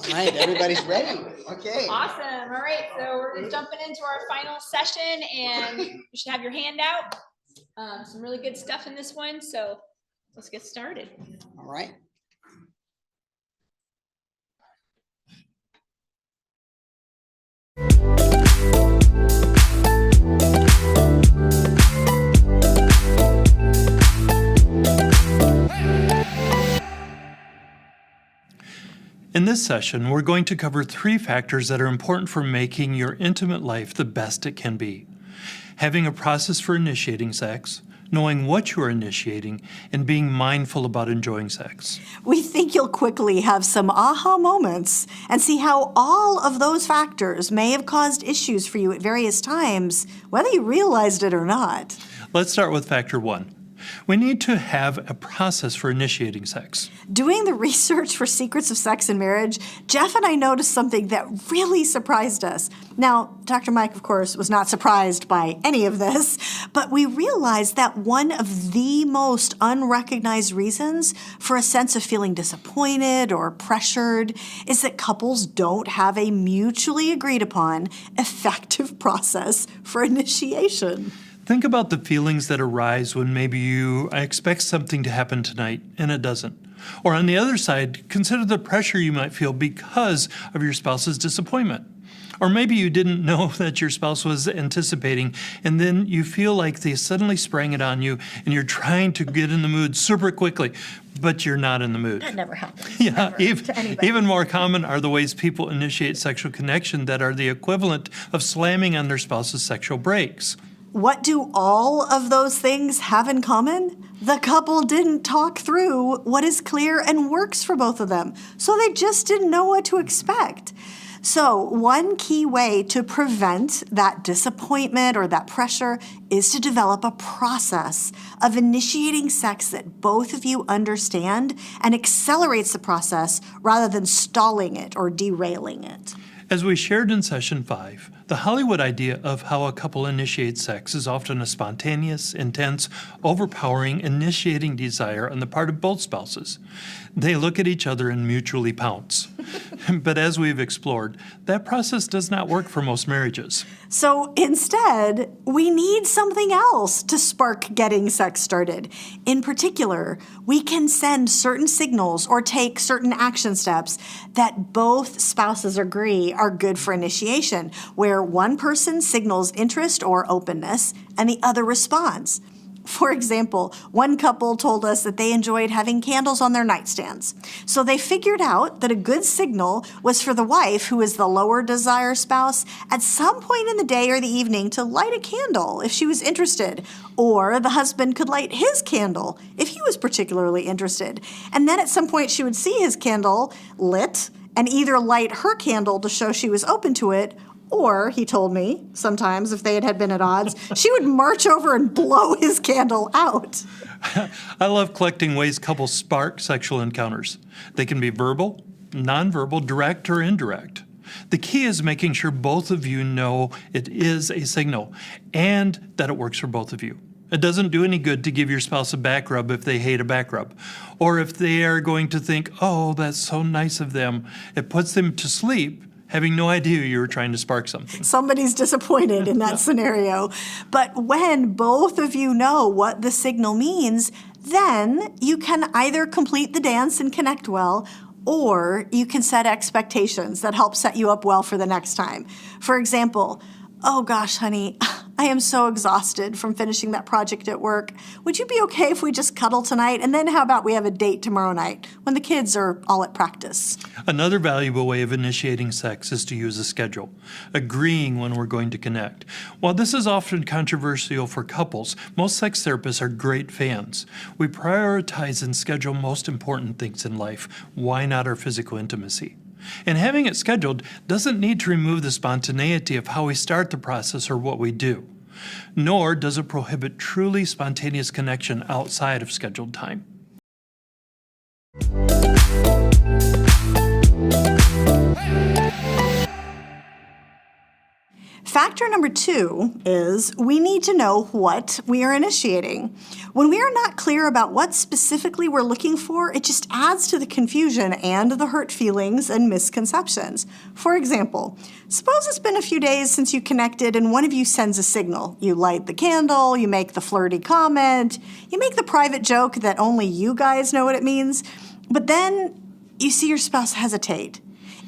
All right, everybody's ready. Okay. Awesome. All right, so we're jumping into our final session, and you should have your hand out. Some really good stuff in this one, so let's get started. All right. In this session, we're going to cover 3 factors that are important for making your intimate life the best it can be. Having a process for initiating sex, knowing what you are initiating, and being mindful about enjoying sex. We think you'll quickly have some aha moments and see how all of those factors may have caused issues for you at various times, whether you realized it or not. Let's start with factor 1. We need to have a process for initiating sex. Doing the research for secrets of sex in marriage, Jeff and I noticed something that really surprised us. Now, Dr. Mike, of course, was not surprised by any of this, but we realized that one of the most unrecognized reasons for a sense of feeling disappointed or pressured is that couples don't have a mutually agreed upon effective process for initiation. Think about the feelings that arise when maybe you expect something to happen tonight and it doesn't. Or on the other side, consider the pressure you might feel because of your spouse's disappointment. Or maybe you didn't know that your spouse was anticipating, and then you feel like they suddenly sprang it on you and you're trying to get in the mood super quickly, but you're not in the mood. That never happens. Yeah, Never, even more common are the ways people initiate sexual connection that are the equivalent of slamming on their spouse's sexual brakes. What do all of those things have in common? The couple didn't talk through what is clear and works for both of them, so they just didn't know what to expect. So one key way to prevent that disappointment or that pressure is to develop a process of initiating sex that both of you understand and accelerates the process rather than stalling it or derailing it. As we shared in session 5, the Hollywood idea of how a couple initiates sex is often a spontaneous, intense, overpowering, initiating desire on the part of both spouses. They look at each other and mutually pounce. But as we've explored, that process does not work for most marriages. So instead, we need something else to spark getting sex started. In particular, we can send certain signals or take certain action steps that both spouses agree are good for initiation, where one person signals interest or openness and the other responds. For example, one couple told us that they enjoyed having candles on their nightstands. So they figured out that a good signal was for the wife, who is the lower desire spouse, at some point in the day or the evening to light a candle if she was interested. Or the husband could light his candle if he was particularly interested. And then at some point she would see his candle lit and either light her candle to show she was open to it, or, he told me, sometimes if they had been at odds, she would march over and blow his candle out. I love collecting ways couples spark sexual encounters. They can be verbal, nonverbal, direct, or indirect. The key is making sure both of you know it is a signal and that it works for both of you. It doesn't do any good to give your spouse a back rub if they hate a back rub, or if they are going to think, oh, that's so nice of them. It puts them to sleep, having no idea you were trying to spark something. Somebody's disappointed in that scenario. But when both of you know what the signal means, then you can either complete the dance and connect well, or you can set expectations that help set you up well for the next time. For example, oh gosh, honey, I am so exhausted from finishing that project at work. Would you be okay if we just cuddle tonight? And then how about we have a date tomorrow night when the kids are all at practice? Another valuable way of initiating sex is to use a schedule, agreeing when we're going to connect. While this is often controversial for couples, most sex therapists are great fans. We prioritize and schedule most important things in life. Why not our physical intimacy? And having it scheduled doesn't need to remove the spontaneity of how we start the process or what we do. Nor does it prohibit truly spontaneous connection outside of scheduled time. Factor number 2 is we need to know what we are initiating. When we are not clear about what specifically we're looking for, it just adds to the confusion and the hurt feelings and misconceptions. For example, suppose it's been a few days since you connected and one of you sends a signal. You light the candle, you make the flirty comment, you make the private joke that only you guys know what it means, but then you see your spouse hesitate.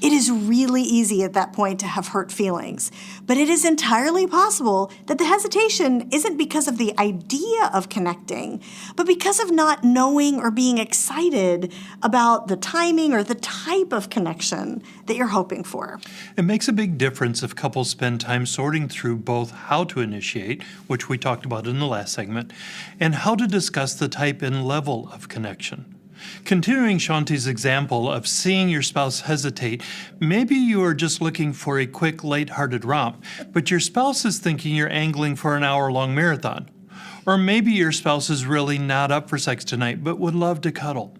It is really easy at that point to have hurt feelings, but it is entirely possible that the hesitation isn't because of the idea of connecting, but because of not knowing or being excited about the timing or the type of connection that you're hoping for. It makes a big difference if couples spend time sorting through both how to initiate, which we talked about in the last segment, and how to discuss the type and level of connection. Continuing Shanti's example of seeing your spouse hesitate, maybe you are just looking for a quick, light-hearted romp, but your spouse is thinking you're angling for an hour-long marathon. Or maybe your spouse is really not up for sex tonight, but would love to cuddle.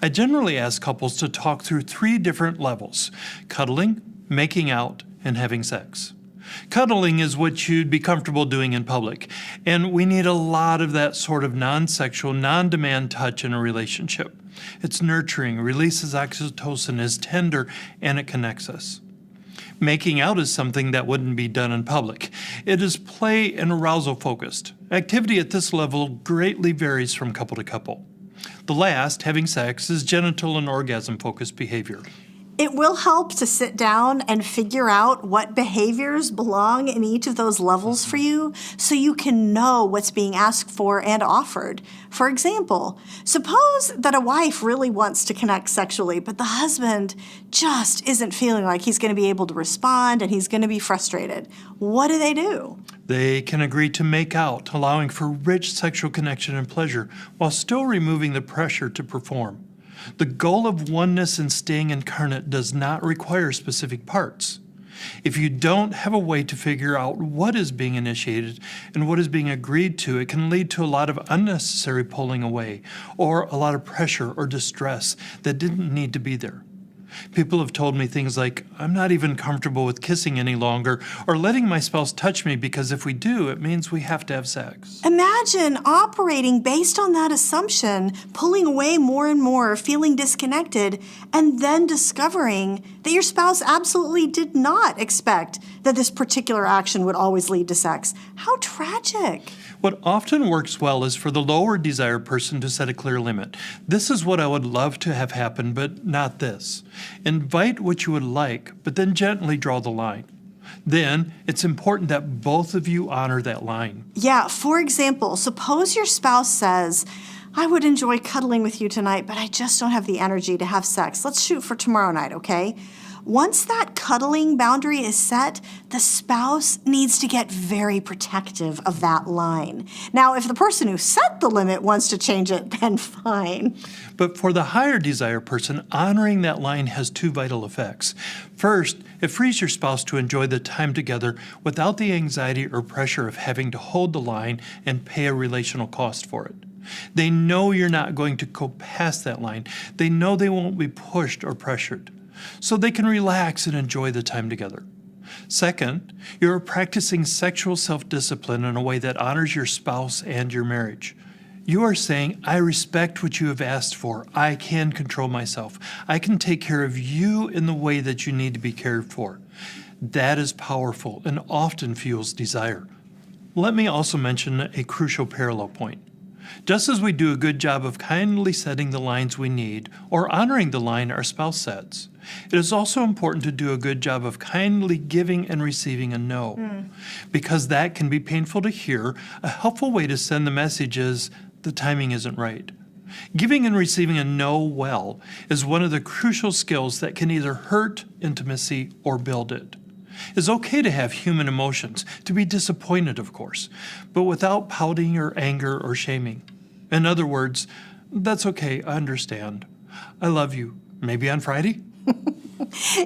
I generally ask couples to talk through 3 different levels: cuddling, making out, and having sex. Cuddling is what you'd be comfortable doing in public, and we need a lot of that sort of non-sexual, non-demand touch in a relationship. It's nurturing, releases oxytocin, is tender, and it connects us. Making out is something that wouldn't be done in public. It is play and arousal focused. Activity at this level greatly varies from couple to couple. The last, having sex, is genital and orgasm focused behavior. It will help to sit down and figure out what behaviors belong in each of those levels for you so you can know what's being asked for and offered. For example, suppose that a wife really wants to connect sexually, but the husband just isn't feeling like he's going to be able to respond and he's going to be frustrated. What do? They can agree to make out, allowing for rich sexual connection and pleasure while still removing the pressure to perform. The goal of oneness and staying incarnate does not require specific parts. If you don't have a way to figure out what is being initiated and what is being agreed to, it can lead to a lot of unnecessary pulling away or a lot of pressure or distress that didn't need to be there. People have told me things like, I'm not even comfortable with kissing any longer, or letting my spouse touch me because if we do, it means we have to have sex. Imagine operating based on that assumption, pulling away more and more, feeling disconnected, and then discovering that your spouse absolutely did not expect that this particular action would always lead to sex. How tragic. What often works well is for the lower desire person to set a clear limit. This is what I would love to have happen, but not this. Invite what you would like, but then gently draw the line. Then it's important that both of you honor that line. Yeah, for example, suppose your spouse says, I would enjoy cuddling with you tonight, but I just don't have the energy to have sex. Let's shoot for tomorrow night, okay? Once that cuddling boundary is set, the spouse needs to get very protective of that line. Now, if the person who set the limit wants to change it, then fine. But for the higher desire person, honoring that line has 2 vital effects. First, it frees your spouse to enjoy the time together without the anxiety or pressure of having to hold the line and pay a relational cost for it. They know you're not going to go past that line. They know they won't be pushed or pressured, so they can relax and enjoy the time together. Second, you're practicing sexual self-discipline in a way that honors your spouse and your marriage. You are saying, I respect what you have asked for. I can control myself. I can take care of you in the way that you need to be cared for. That is powerful and often fuels desire. Let me also mention a crucial parallel point. Just as we do a good job of kindly setting the lines we need or honoring the line our spouse sets, it is also important to do a good job of kindly giving and receiving a no. Because that can be painful to hear, a helpful way to send the message is the timing isn't right. Giving and receiving a no well is one of the crucial skills that can either hurt intimacy or build it. It's okay to have human emotions, to be disappointed, of course, but without pouting or anger or shaming. In other words, that's okay, I understand. I love you. Maybe on Friday?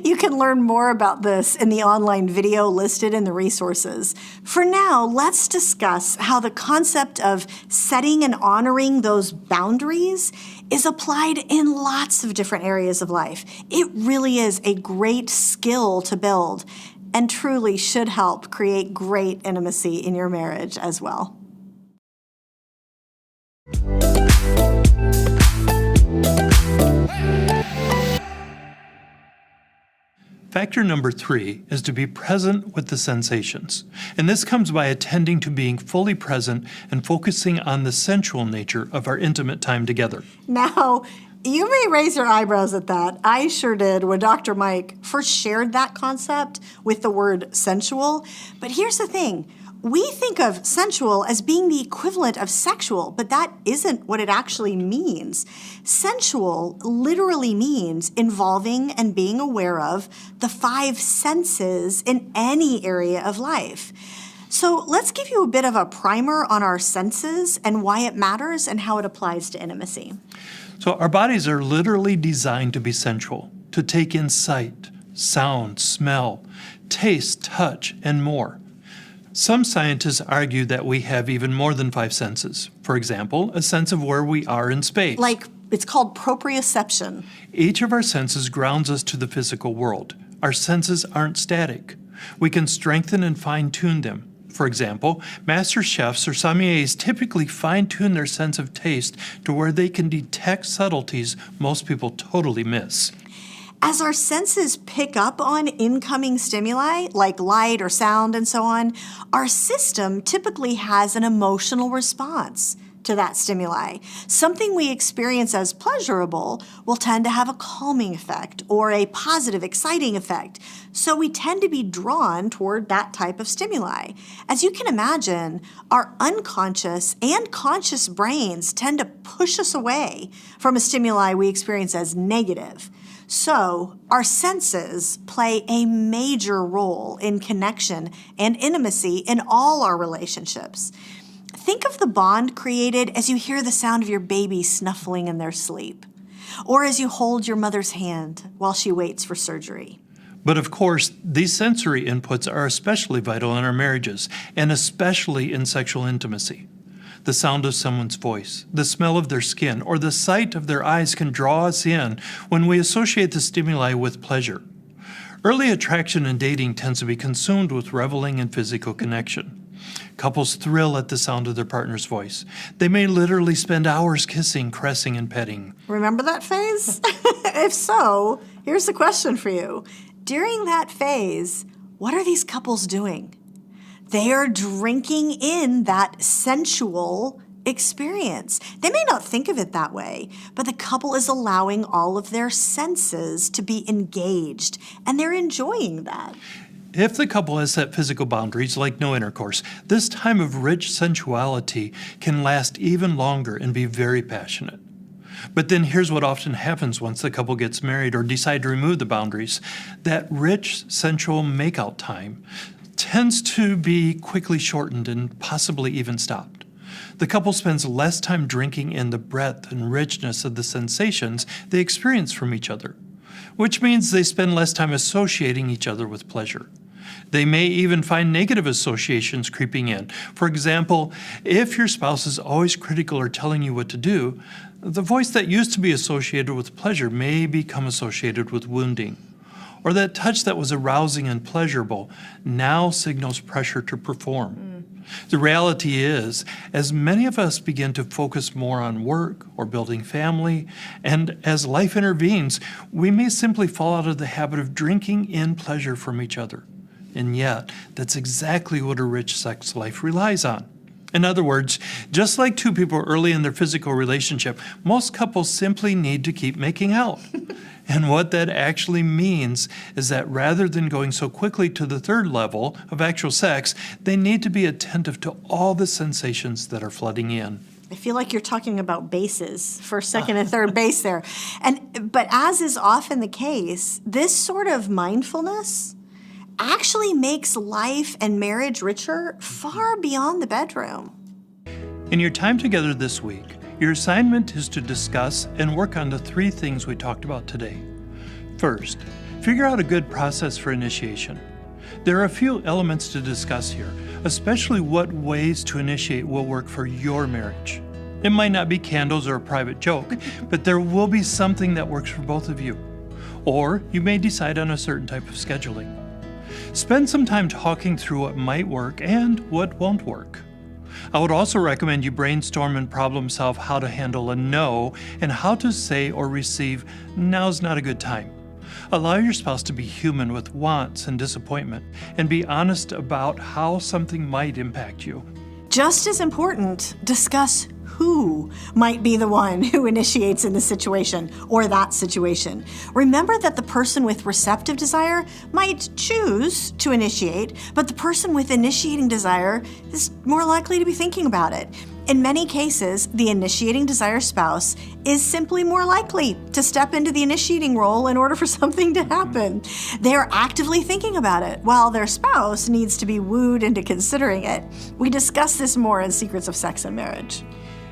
You can learn more about this in the online video listed in the resources. For now, let's discuss how the concept of setting and honoring those boundaries is applied in lots of different areas of life. It really is a great skill to build. and truly should help create great intimacy in your marriage as well. Factor number 3 is to be present with the sensations. And this comes by attending to being fully present and focusing on the sensual nature of our intimate time together. Now, you may raise your eyebrows at that. I sure did when Dr. Mike first shared that concept with the word sensual. But here's the thing. We think of sensual as being the equivalent of sexual, but that isn't what it actually means. Sensual literally means involving and being aware of the 5 senses in any area of life. So let's give you a bit of a primer on our senses and why it matters and how it applies to intimacy. So our bodies are literally designed to be sensual, to take in sight, sound, smell, taste, touch, and more. Some scientists argue that we have even more than 5 senses. For example, a sense of where we are in space. Like, it's called proprioception. Each of our senses grounds us to the physical world. Our senses aren't static. We can strengthen and fine-tune them. For example, master chefs or sommeliers typically fine-tune their sense of taste to where they can detect subtleties most people totally miss. As our senses pick up on incoming stimuli, like light or sound and so on, our system typically has an emotional response to that stimuli. Something we experience as pleasurable will tend to have a calming effect or a positive, exciting effect. So we tend to be drawn toward that type of stimuli. As you can imagine, our unconscious and conscious brains tend to push us away from a stimuli we experience as negative. So, our senses play a major role in connection and intimacy in all our relationships. Think of the bond created as you hear the sound of your baby snuffling in their sleep, or as you hold your mother's hand while she waits for surgery. But of course, these sensory inputs are especially vital in our marriages, and especially in sexual intimacy. The sound of someone's voice, the smell of their skin, or the sight of their eyes can draw us in when we associate the stimuli with pleasure. Early attraction in dating tends to be consumed with reveling in physical connection. Couples thrill at the sound of their partner's voice. They may literally spend hours kissing, caressing, and petting. Remember that phase? If so, here's the question for you. During that phase, what are these couples doing? They are drinking in that sensual experience. They may not think of it that way, but the couple is allowing all of their senses to be engaged, and they're enjoying that. If the couple has set physical boundaries like no intercourse, this time of rich sensuality can last even longer and be very passionate. But then here's what often happens once the couple gets married or decide to remove the boundaries. That rich sensual makeout time tends to be quickly shortened and possibly even stopped. The couple spends less time drinking in the breadth and richness of the sensations they experience from each other, which means they spend less time associating each other with pleasure. They may even find negative associations creeping in. For example, if your spouse is always critical or telling you what to do, the voice that used to be associated with pleasure may become associated with wounding. Or that touch that was arousing and pleasurable now signals pressure to perform. The reality is, as many of us begin to focus more on work or building family, and as life intervenes, we may simply fall out of the habit of drinking in pleasure from each other. And yet, that's exactly what a rich sex life relies on. In other words, just like two people early in their physical relationship, most couples simply need to keep making out. And what that actually means is that rather than going so quickly to the third level of actual sex, they need to be attentive to all the sensations that are flooding in. I feel like you're talking about bases, first, second, and third base there. But as is often the case, this sort of mindfulness actually makes life and marriage richer far beyond the bedroom. In your time together this week, your assignment is to discuss and work on the 3 things we talked about today. First, figure out a good process for initiation. There are a few elements to discuss here, especially what ways to initiate will work for your marriage. It might not be candles or a private joke, but there will be something that works for both of you. Or you may decide on a certain type of scheduling. Spend some time talking through what might work and what won't work. I would also recommend you brainstorm and problem solve how to handle a no and how to say or receive now's not a good time. Allow your spouse to be human with wants and disappointment, and be honest about how something might impact you. Just as important, discuss who might be the one who initiates in the situation or that situation. Remember that the person with receptive desire might choose to initiate, but the person with initiating desire is more likely to be thinking about it. In many cases, the initiating desire spouse is simply more likely to step into the initiating role in order for something to happen. They are actively thinking about it, while their spouse needs to be wooed into considering it. We discuss this more in Secrets of Sex and Marriage.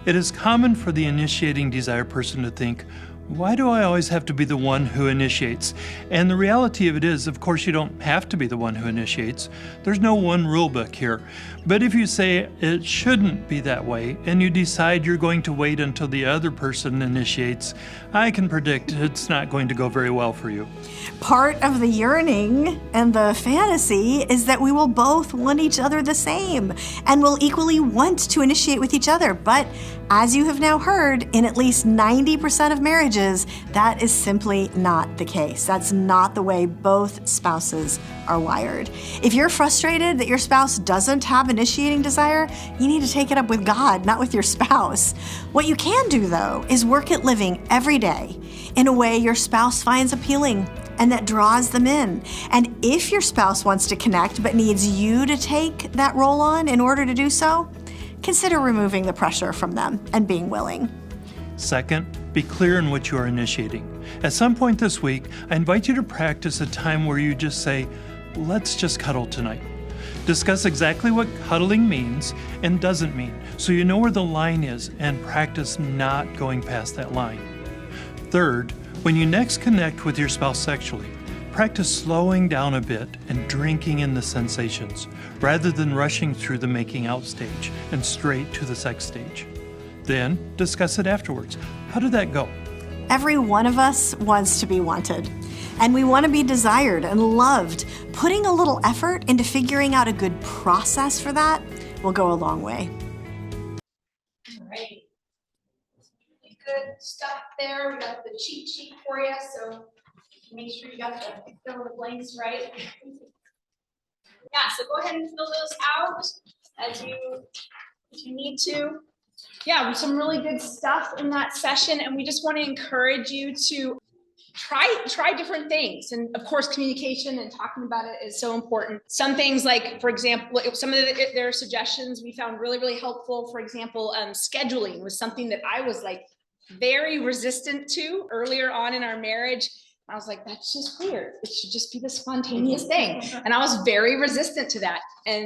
It is common for the initiating desire person to think, why do I always have to be the one who initiates? And the reality of it is, of course, you don't have to be the one who initiates. There's no one rule book here. But if you say it shouldn't be that way, and you decide you're going to wait until the other person initiates, I can predict it's not going to go very well for you. Part of the yearning and the fantasy is that we will both want each other the same and will equally want to initiate with each other. But as you have now heard, in at least 90% of marriages, that is simply not the case. That's not the way both spouses are wired. If you're frustrated that your spouse doesn't have initiating desire, you need to take it up with God, not with your spouse. What you can do, though, is work at living every day in a way your spouse finds appealing and that draws them in. And if your spouse wants to connect but needs you to take that role on in order to do so, consider removing the pressure from them and being willing. Second, be clear in what you are initiating. At some point this week, I invite you to practice a time where you just say, let's just cuddle tonight. Discuss exactly what cuddling means and doesn't mean, so you know where the line is, and practice not going past that line. Third, when you next connect with your spouse sexually, practice slowing down a bit and drinking in the sensations, rather than rushing through the making out stage and straight to the sex stage. Then discuss it afterwards. How did that go? Every one of us wants to be wanted, and we want to be desired and loved. Putting a little effort into figuring out a good process for that will go a long way. All right. Really good stuff there. We got the cheat sheet for you, so make sure you got the fill in the blanks right. Yeah, so go ahead and fill those out as you need to. Yeah, some really good stuff in that session, and we just want to encourage you to try different things. And of course, communication and talking about it is so important. Some things, like, for example, some of their suggestions we found really, really helpful. For example, scheduling was something that I was like very resistant to earlier on in our marriage. I was like, that's just weird. It should just be the spontaneous thing. And I was very resistant to that.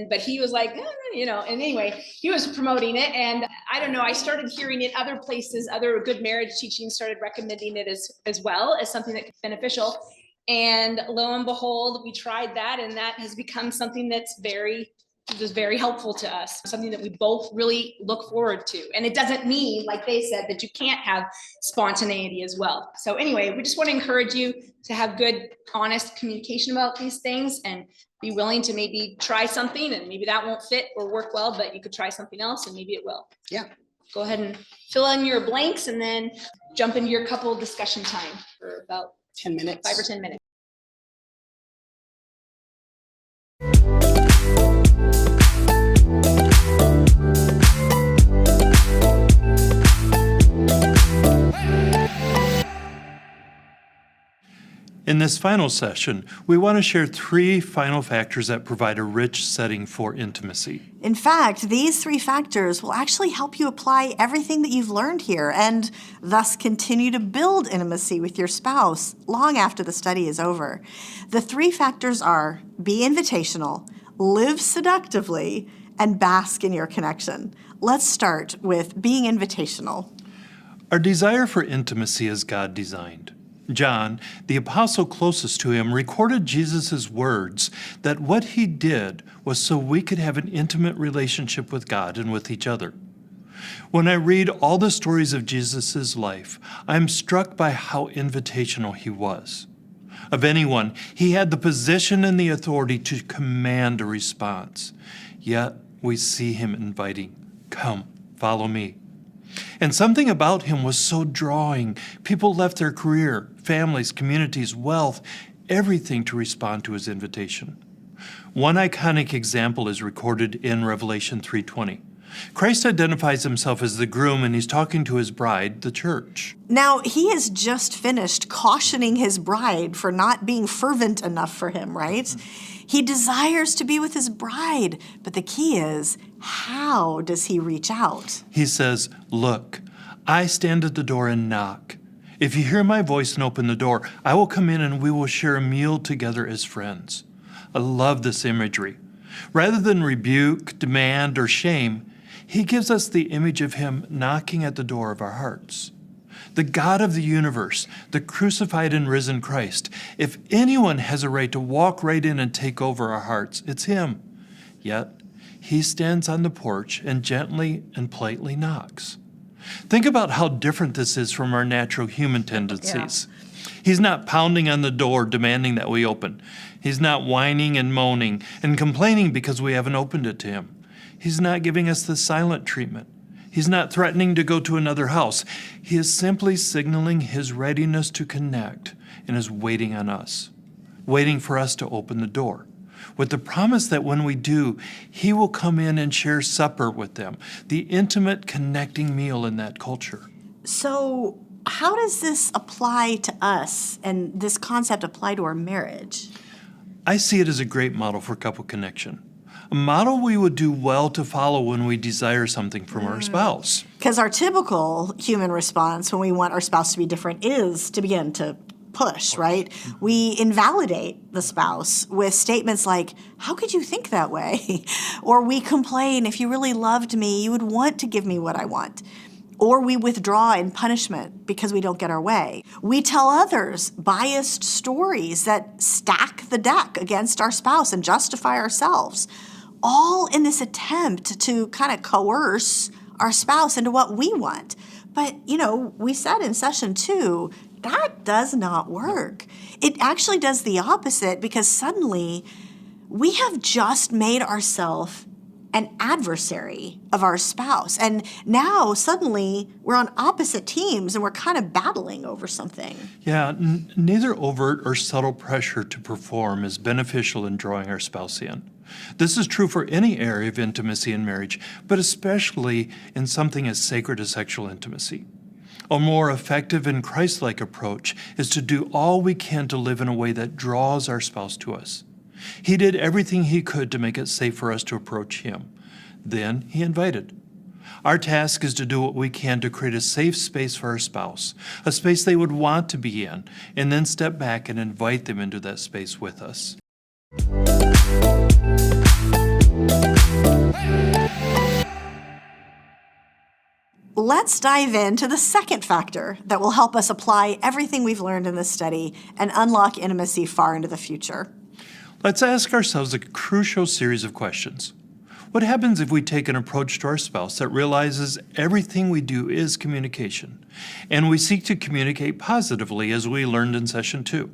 But he was like, and anyway, he was promoting it. And I don't know, I started hearing it other places, other good marriage teaching started recommending it as well as something that's beneficial. And lo and behold, we tried that, and that has become something that's very helpful to us, something that we both really look forward to. And it doesn't mean, like they said, that you can't have spontaneity as well. So anyway, we just want to encourage you to have good, honest communication about these things and be willing to maybe try something, and maybe that won't fit or work well, but you could try something else and maybe it will. Yeah. Go ahead and fill in your blanks and then jump into your couple discussion time for about 10 minutes. 5 or 10 minutes. In this final session, we want to share 3 final factors that provide a rich setting for intimacy. In fact, these 3 factors will actually help you apply everything that you've learned here and thus continue to build intimacy with your spouse long after the study is over. The 3 factors are: be invitational, live seductively, and bask in your connection. Let's start with being invitational. Our desire for intimacy is God designed. John, the apostle closest to him, recorded Jesus' words that what he did was so we could have an intimate relationship with God and with each other. When I read all the stories of Jesus' life, I am struck by how invitational he was. Of anyone, he had the position and the authority to command a response. Yet we see him inviting, "Come, follow me." And something about him was so drawing. People left their career, families, communities, wealth, everything to respond to his invitation. One iconic example is recorded in Revelation 3:20. Christ identifies himself as the groom, and he's talking to his bride, the church. Now, he has just finished cautioning his bride for not being fervent enough for him, right? He desires to be with his bride, but the key is, how does he reach out? He says, "Look, I stand at the door and knock. If you hear my voice and open the door, I will come in and we will share a meal together as friends." I love this imagery. Rather than rebuke, demand, or shame, he gives us the image of him knocking at the door of our hearts. The God of the universe, the crucified and risen Christ, if anyone has a right to walk right in and take over our hearts, it's him. Yet, he stands on the porch and gently and politely knocks. Think about how different this is from our natural human tendencies. He's not pounding on the door demanding that we open. He's not whining and moaning and complaining because we haven't opened it to him. He's not giving us the silent treatment. He's not threatening to go to another house. He is simply signaling his readiness to connect and is waiting on us, waiting for us to open the door, with the promise that when we do, he will come in and share supper with them, the intimate connecting meal in that culture. So, how does this apply to us and this concept apply to our marriage? I see it as a great model for couple connection. A model we would do well to follow when we desire something from our spouse. Because our typical human response when we want our spouse to be different is to begin to push, right? We invalidate the spouse with statements like, "How could you think that way?" Or we complain, "If you really loved me, you would want to give me what I want." Or we withdraw in punishment because we don't get our way. We tell others biased stories that stack the deck against our spouse and justify ourselves, all in this attempt to kind of coerce our spouse into what we want. But, we said in session 2, that does not work. It actually does the opposite, because suddenly we have just made ourselves an adversary of our spouse. And now suddenly we're on opposite teams and we're kind of battling over something. Yeah, neither overt or subtle pressure to perform is beneficial in drawing our spouse in. This is true for any area of intimacy in marriage, but especially in something as sacred as sexual intimacy. A more effective and Christ-like approach is to do all we can to live in a way that draws our spouse to us. He did everything he could to make it safe for us to approach him. Then he invited. Our task is to do what we can to create a safe space for our spouse, a space they would want to be in, and then step back and invite them into that space with us. Let's dive into the second factor that will help us apply everything we've learned in this study and unlock intimacy far into the future. Let's ask ourselves a crucial series of questions. What happens if we take an approach to our spouse that realizes everything we do is communication, and we seek to communicate positively as we learned in session 2?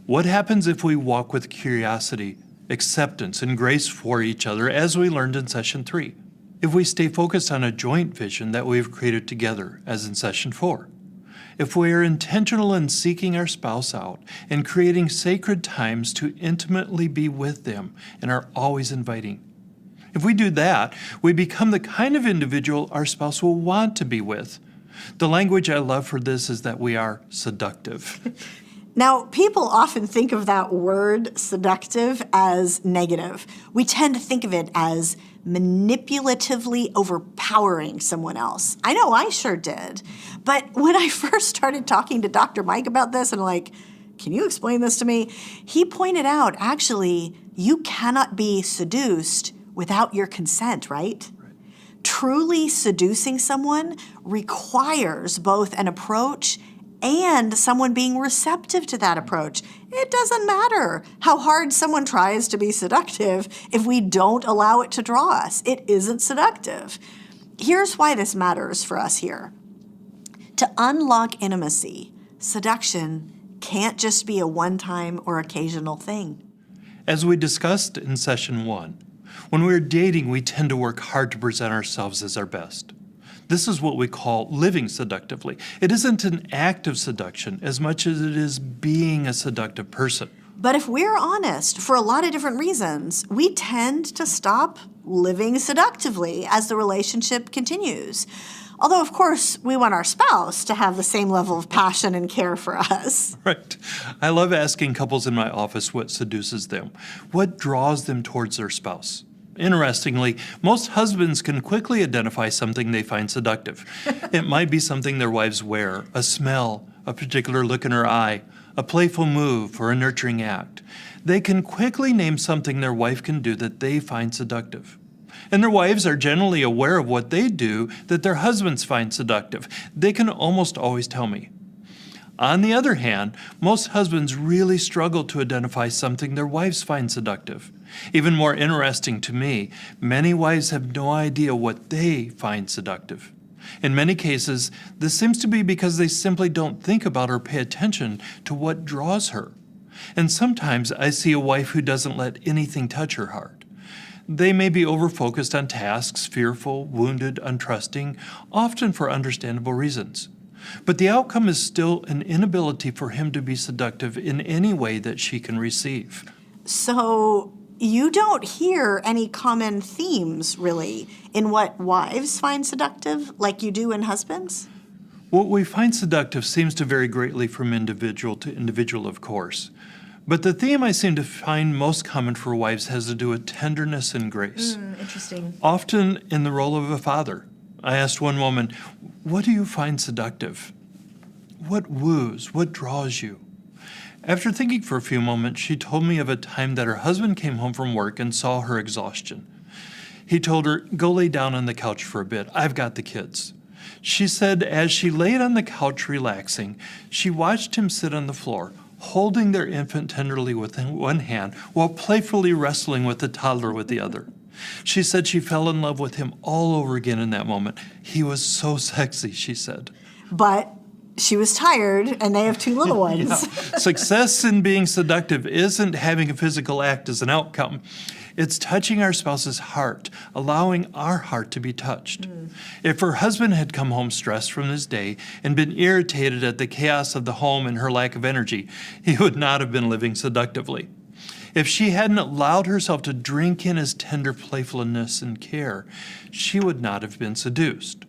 What happens if we walk with curiosity, acceptance, and grace for each other as we learned in session 3? If we stay focused on a joint vision that we've created together, as in session 4? If we are intentional in seeking our spouse out and creating sacred times to intimately be with them and are always inviting. If we do that, we become the kind of individual our spouse will want to be with. The language I love for this is that we are seductive. Now, people often think of that word seductive as negative. We tend to think of it as manipulatively overpowering someone else. I know I sure did. But when I first started talking to Dr. Mike about this, and like, can you explain this to me? He pointed out, actually, you cannot be seduced without your consent, right? Truly seducing someone requires both an approach and someone being receptive to that approach. It doesn't matter how hard someone tries to be seductive if we don't allow it to draw us. It isn't seductive. Here's why this matters for us here. To unlock intimacy, seduction can't just be a one-time or occasional thing. As we discussed in session 1, when we're dating, we tend to work hard to present ourselves as our best. This is what we call living seductively. It isn't an act of seduction as much as it is being a seductive person. But if we're honest, for a lot of different reasons, we tend to stop living seductively as the relationship continues. Although, of course, we want our spouse to have the same level of passion and care for us. Right. I love asking couples in my office what seduces them, what draws them towards their spouse. Interestingly, most husbands can quickly identify something they find seductive. It might be something their wives wear, a smell, a particular look in her eye, a playful move, or a nurturing act. They can quickly name something their wife can do that they find seductive. And their wives are generally aware of what they do that their husbands find seductive. They can almost always tell me. On the other hand, most husbands really struggle to identify something their wives find seductive. Even more interesting to me, many wives have no idea what they find seductive. In many cases, this seems to be because they simply don't think about or pay attention to what draws her. And sometimes I see a wife who doesn't let anything touch her heart. They may be over-focused on tasks, fearful, wounded, untrusting, often for understandable reasons. But the outcome is still an inability for him to be seductive in any way that she can receive. So you don't hear any common themes, really, in what wives find seductive like you do in husbands? What we find seductive seems to vary greatly from individual to individual, of course. But the theme I seem to find most common for wives has to do with tenderness and grace. Interesting. Often in the role of a father. I asked one woman, "What do you find seductive? What woos? What draws you?" After thinking for a few moments, she told me of a time that her husband came home from work and saw her exhaustion. He told her, "Go lay down on the couch for a bit. I've got the kids." She said as she laid on the couch relaxing, she watched him sit on the floor, holding their infant tenderly with one hand while playfully wrestling with the toddler with the other. She said she fell in love with him all over again in that moment. He was so sexy, she said. But she was tired, and they have two little ones. Yeah. Success in being seductive isn't having a physical act as an outcome. It's touching our spouse's heart, allowing our heart to be touched. If her husband had come home stressed from his day and been irritated at the chaos of the home and her lack of energy, he would not have been living seductively. If she hadn't allowed herself to drink in his tender playfulness and care, she would not have been seduced.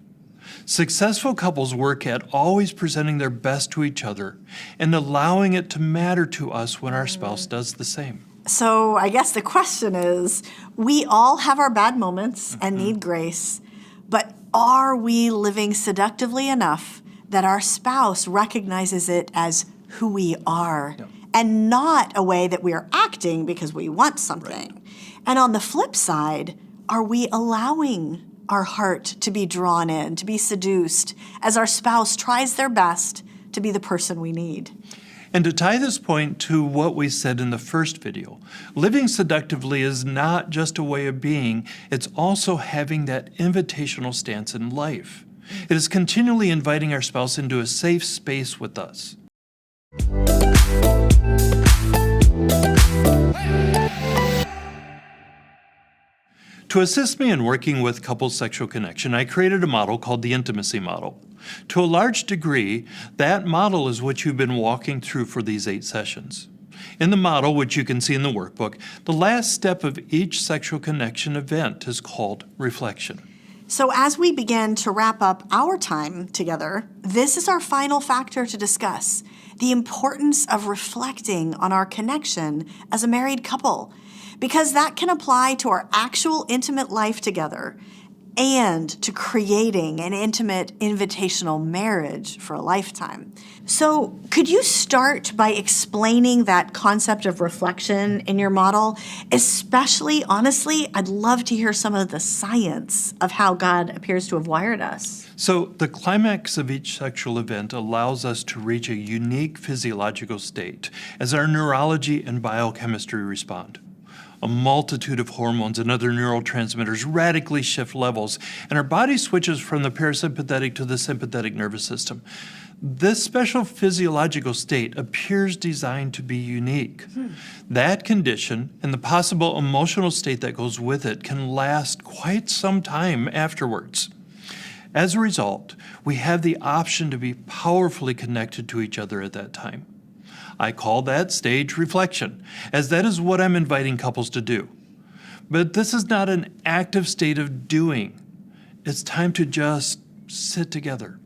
Successful couples work at always presenting their best to each other and allowing it to matter to us when our spouse does the same. So I guess the question is, we all have our bad moments and need grace, but are we living seductively enough that our spouse recognizes it as who we are and not a way that we are acting because we want something? Right. And on the flip side, are we allowing our heart to be drawn in, to be seduced as our spouse tries their best to be the person we need? And to tie this point to what we said in the first video, living seductively is not just a way of being, it's also having that invitational stance in life. It is continually inviting our spouse into a safe space with us. To assist me in working with couples' sexual connection, I created a model called the intimacy model. To a large degree, that model is what you've been walking through for these 8 sessions. In the model, which you can see in the workbook, the last step of each sexual connection event is called reflection. So as we begin to wrap up our time together, this is our final factor to discuss: the importance of reflecting on our connection as a married couple, because that can apply to our actual intimate life together and to creating an intimate invitational marriage for a lifetime. So could you start by explaining that concept of reflection in your model? Especially, honestly, I'd love to hear some of the science of how God appears to have wired us. So the climax of each sexual event allows us to reach a unique physiological state as our neurology and biochemistry respond. A multitude of hormones and other neurotransmitters radically shift levels, and our body switches from the parasympathetic to the sympathetic nervous system. This special physiological state appears designed to be unique. That condition and the possible emotional state that goes with it can last quite some time afterwards. As a result, we have the option to be powerfully connected to each other at that time. I call that stage reflection, as that is what I'm inviting couples to do. But this is not an active state of doing. It's time to just sit together,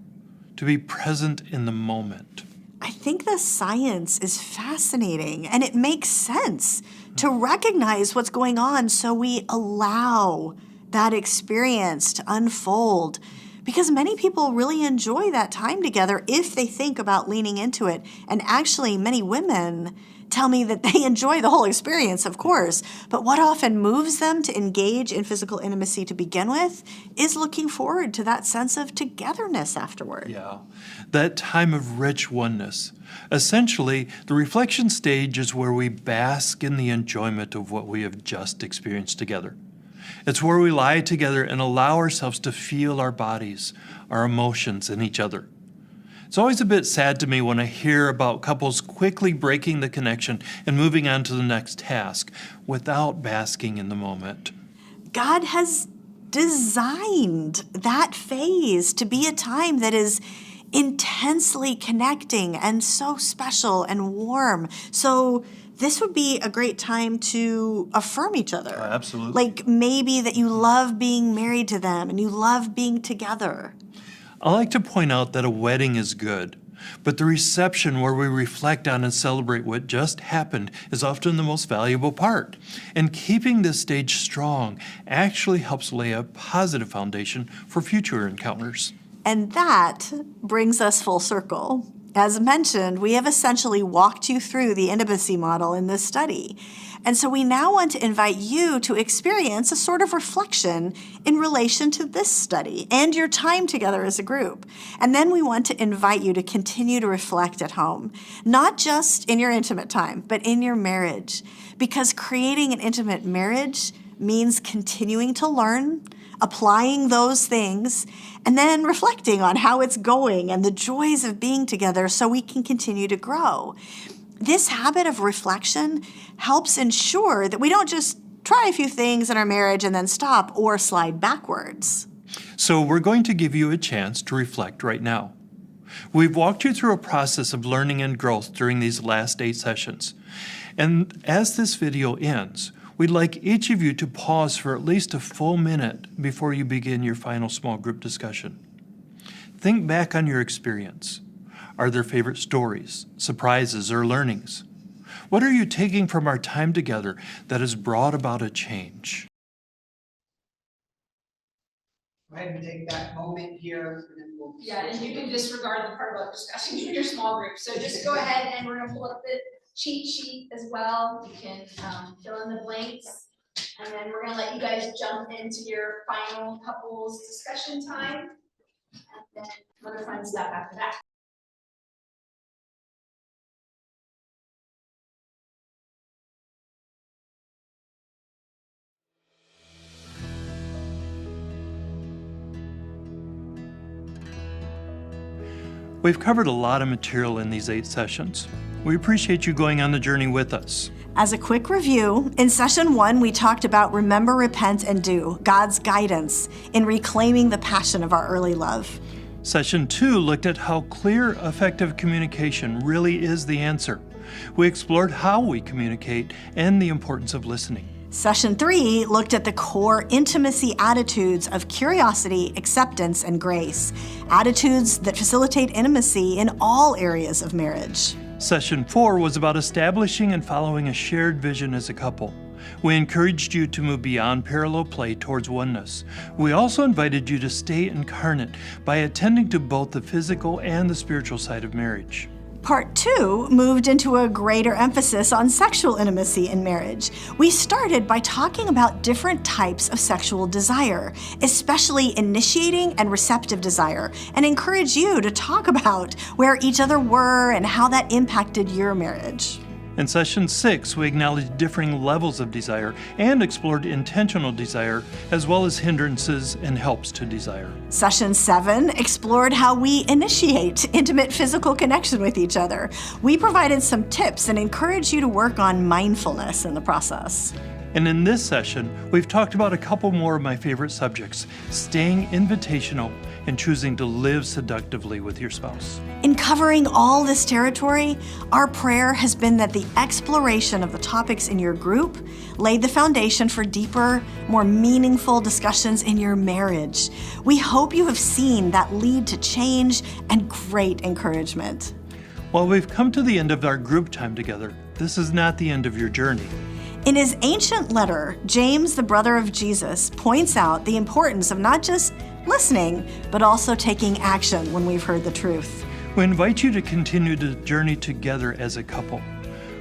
to be present in the moment. I think the science is fascinating, and it makes sense to recognize what's going on so we allow that experience to unfold. Because many people really enjoy that time together if they think about leaning into it. And actually, many women tell me that they enjoy the whole experience, of course. But what often moves them to engage in physical intimacy to begin with is looking forward to that sense of togetherness afterward. Yeah, that time of rich oneness. Essentially, the reflection stage is where we bask in the enjoyment of what we have just experienced together. It's where we lie together and allow ourselves to feel our bodies, our emotions, and each other. It's always a bit sad to me when I hear about couples quickly breaking the connection and moving on to the next task without basking in the moment. God has designed that phase to be a time that is intensely connecting and so special and warm. So this would be a great time to affirm each other. Absolutely. Like maybe that you love being married to them and you love being together. I like to point out that a wedding is good, but the reception where we reflect on and celebrate what just happened is often the most valuable part. And keeping this stage strong actually helps lay a positive foundation for future encounters. And that brings us full circle. As mentioned, we have essentially walked you through the intimacy model in this study. And so we now want to invite you to experience a sort of reflection in relation to this study and your time together as a group. And then we want to invite you to continue to reflect at home, not just in your intimate time, but in your marriage. Because creating an intimate marriage means continuing to learn, applying those things, and then reflecting on how it's going and the joys of being together so we can continue to grow. This habit of reflection helps ensure that we don't just try a few things in our marriage and then stop or slide backwards. So we're going to give you a chance to reflect right now. We've walked you through a process of learning and growth during these last 8 sessions. And as this video ends, we'd like each of you to pause for at least a full minute before you begin your final small group discussion. Think back on your experience. Are there favorite stories, surprises, or learnings? What are you taking from our time together that has brought about a change? Go ahead and take that moment here. And then we'll Yeah, and you can disregard the part about discussing in your small group. So just go ahead and we're gonna pull up the cheat sheet as well. You can fill in the blanks. And then we're gonna let you guys jump into your final couples discussion time. And then other fun stuff after that. We've covered a lot of material in these 8 sessions. We appreciate you going on the journey with us. As a quick review, in session 1, we talked about remember, repent, and do, God's guidance in reclaiming the passion of our early love. Session 2 looked at how clear, effective communication really is the answer. We explored how we communicate and the importance of listening. Session 3 looked at the core intimacy attitudes of curiosity, acceptance, and grace, attitudes that facilitate intimacy in all areas of marriage. Session 4 was about establishing and following a shared vision as a couple. We encouraged you to move beyond parallel play towards oneness. We also invited you to stay incarnate by attending to both the physical and the spiritual side of marriage. Part 2 moved into a greater emphasis on sexual intimacy in marriage. We started by talking about different types of sexual desire, especially initiating and receptive desire, and encourage you to talk about where each other were and how that impacted your marriage. In session 6, we acknowledged differing levels of desire and explored intentional desire, as well as hindrances and helps to desire. Session 7 explored how we initiate intimate physical connection with each other. We provided some tips and encouraged you to work on mindfulness in the process. And in this session, we've talked about a couple more of my favorite subjects: staying invitational and choosing to live seductively with your spouse. In covering all this territory, our prayer has been that the exploration of the topics in your group laid the foundation for deeper, more meaningful discussions in your marriage. We hope you have seen that lead to change and great encouragement. While we've come to the end of our group time together, this is not the end of your journey. In his ancient letter, James, the brother of Jesus, points out the importance of not just listening, but also taking action when we've heard the truth. We invite you to continue the journey together as a couple.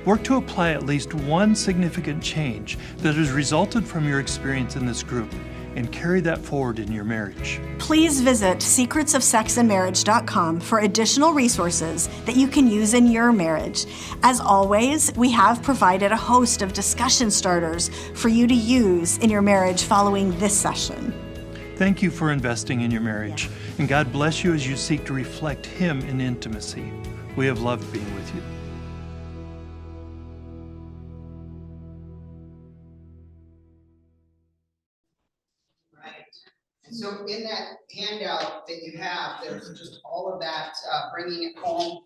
Work to apply at least one significant change that has resulted from your experience in this group and carry that forward in your marriage. Please visit secretsofsexandmarriage.com for additional resources that you can use in your marriage. As always, we have provided a host of discussion starters for you to use in your marriage following this session. Thank you for investing in your marriage, and God bless you as you seek to reflect Him in intimacy. We have loved being with you. Right. And so in that handout that you have, there's just all of that, bringing it home,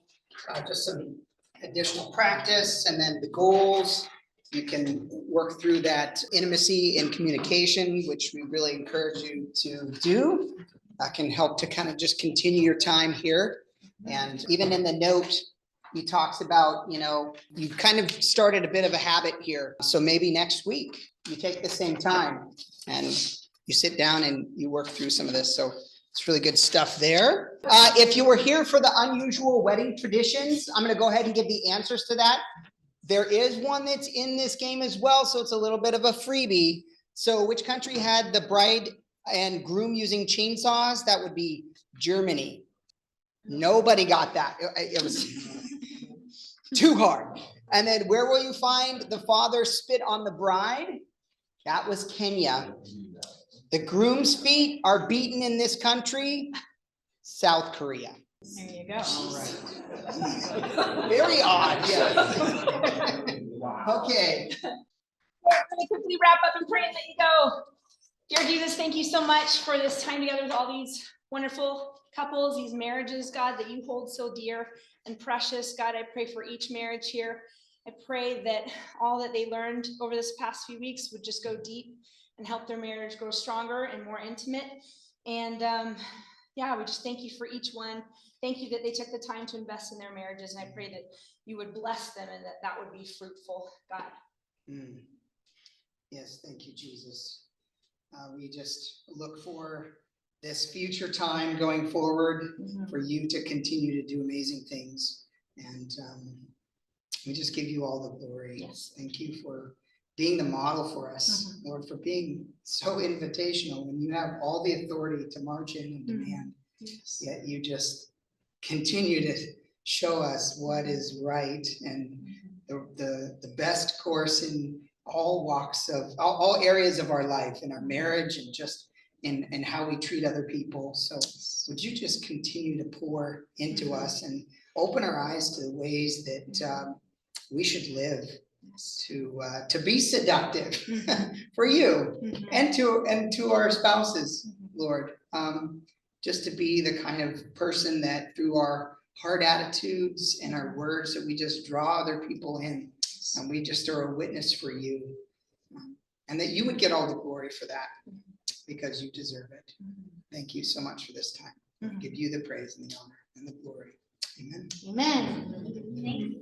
just some additional practice, and then the goals. You can work through that intimacy and communication, which we really encourage you to do. That can help to kind of just continue your time here. And even in the note, he talks about, you kind of started a bit of a habit here. So maybe next week you take the same time and you sit down and you work through some of this. So it's really good stuff there. If you were here for the unusual wedding traditions, I'm going to go ahead and give the answers to that. There is one that's in this game as well, so it's a little bit of a freebie. So which country had the bride and groom using chainsaws? That would be Germany. Nobody got that. It was too hard. And then where will you find the father spit on the bride? That was Kenya. The groom's feet are beaten in this country, South Korea. There you go. All right. Very odd, yes. Okay. We're going to quickly wrap up and pray and let you go. Dear Jesus, thank you so much for this time together with all these wonderful couples, these marriages, God, that you hold so dear and precious. God, I pray for each marriage here. I pray that all that they learned over this past few weeks would just go deep and help their marriage grow stronger and more intimate. And we just thank you for each one. Thank you that they took the time to invest in their marriages. And I pray that you would bless them and that would be fruitful, God. Yes, thank you, Jesus. We just look for this future time going forward for you to continue to do amazing things. And we just give you all the glory. Yes. Thank you for being the model for us, Lord, for being so invitational when you have all the authority to march in and demand. Yes. Yet you just continue to show us what is right and the best course in all walks of all areas of our life, in our marriage and just in how we treat other people. So would you just continue to pour into us and open our eyes to the ways that we should live to be seductive for you and to our spouses, Lord. Just to be the kind of person that through our hard attitudes and our words that we just draw other people in, and we just are a witness for you, and that you would get all the glory for that because you deserve it. Thank you so much for this time. We give you the praise and the honor and the glory. Amen. Amen.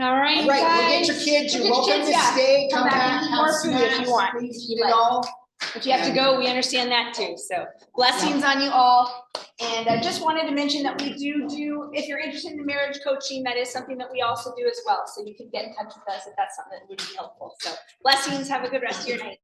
All right, All right, guys. go get your kids. You're Go get welcome kids, to yeah. stay. Come Come back back, and eat have more food if snacks. you want. Please You eat it like. all. If you have to go, we understand that too. So blessings on you all. And I just wanted to mention that we do, if you're interested in marriage coaching, that is something that we also do as well. So you can get in touch with us if that's something that would be helpful. So blessings. Have a good rest of your night.